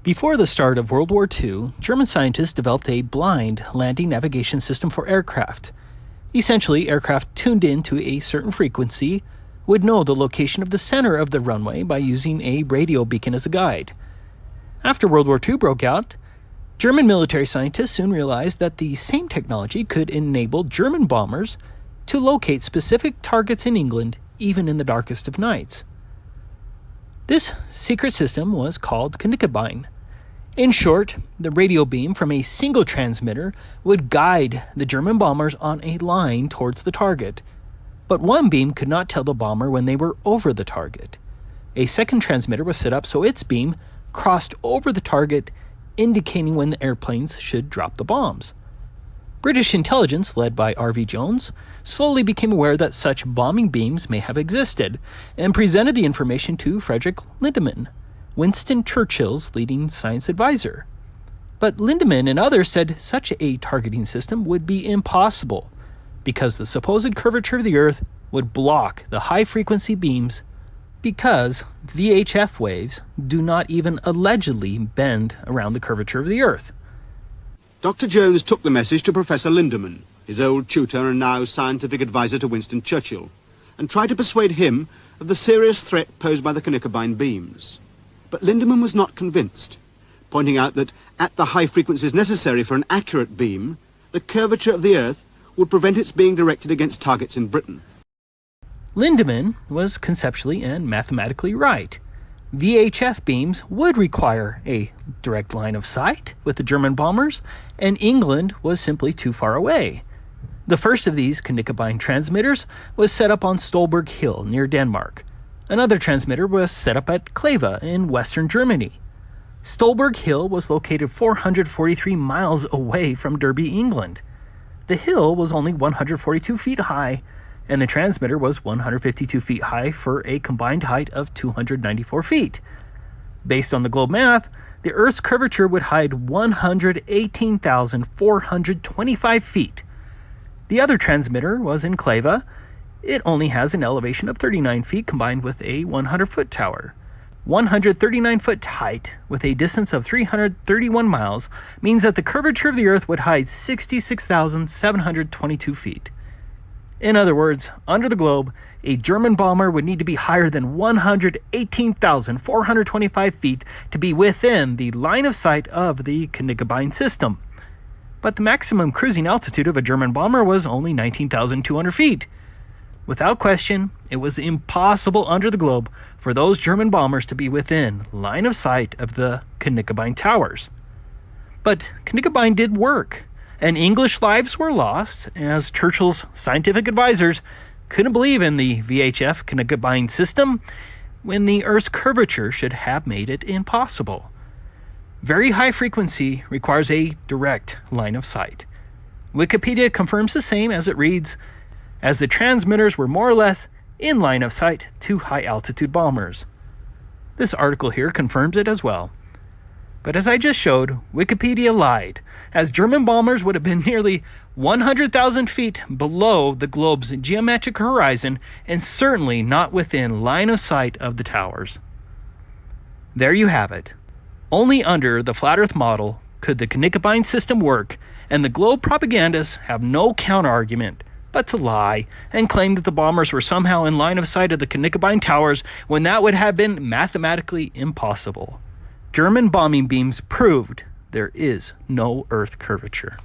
Before the start of World War II, German scientists developed a blind landing navigation system for aircraft. Essentially, aircraft tuned in to a certain frequency would know the location of the center of the runway by using a radio beacon as a guide. After World War II broke out, German military scientists soon realized that the same technology could enable German bombers to locate specific targets in England even in the darkest of nights. This secret system was called Knickebein. In short, the radio beam from a single transmitter would guide the German bombers on a line towards the target, but one beam could not tell the bomber when they were over the target. A second transmitter was set up so its beam crossed over the target, indicating when the airplanes should drop the bombs. British intelligence, led by R.V. Jones, slowly became aware that such bombing beams may have existed, and presented the information to Frederick Lindemann, Winston Churchill's leading science advisor. But Lindemann and others said such a targeting system would be impossible, because the supposed curvature of the Earth would block the high-frequency beams, because VHF waves do not even allegedly bend around the curvature of the Earth. Dr. Jones took the message to Professor Lindemann, his old tutor and now scientific advisor to Winston Churchill, and tried to persuade him of the serious threat posed by the Knickebein beams. But Lindemann was not convinced, pointing out that at the high frequencies necessary for an accurate beam, the curvature of the Earth would prevent its being directed against targets in Britain. Lindemann was conceptually and mathematically right. VHF beams would require a direct line of sight with the German bombers, and England was simply too far away. The first of these Knickebein transmitters was set up on Stolberg Hill near Denmark. Another transmitter was set up at Kleve in western Germany. Stolberg Hill was located 443 miles away from Derby, England. The hill was only 142 feet high, and the transmitter was 152 feet high for a combined height of 294 feet. Based on the globe math, the Earth's curvature would hide 118,425 feet. The other transmitter was in Kleve. It only has an elevation of 39 feet combined with a 100-foot tower. 139-foot height with a distance of 331 miles means that the curvature of the Earth would hide 66,722 feet. In other words, under the globe, a German bomber would need to be higher than 118,425 feet to be within the line of sight of the Knickebein system. But the maximum cruising altitude of a German bomber was only 19,200 feet. Without question, it was impossible under the globe for those German bombers to be within line of sight of the Knickebein towers. But Knickebein did work, and English lives were lost as Churchill's scientific advisors couldn't believe in the VHF Knickebein system when the Earth's curvature should have made it impossible. Very high frequency requires a direct line of sight. Wikipedia confirms the same as it reads, as the transmitters were more or less in line of sight to high-altitude bombers. This article here confirms it as well. But as I just showed, Wikipedia lied, as German bombers would have been nearly 100,000 feet below the globe's geometric horizon and certainly not within line of sight of the towers. There you have it. Only under the flat Earth model could the Knickebein system work, and the globe propagandists have no counter-argument but to lie and claim that the bombers were somehow in line of sight of the Knickebein towers when that would have been mathematically impossible. German bombing beams proved there is no Earth curvature.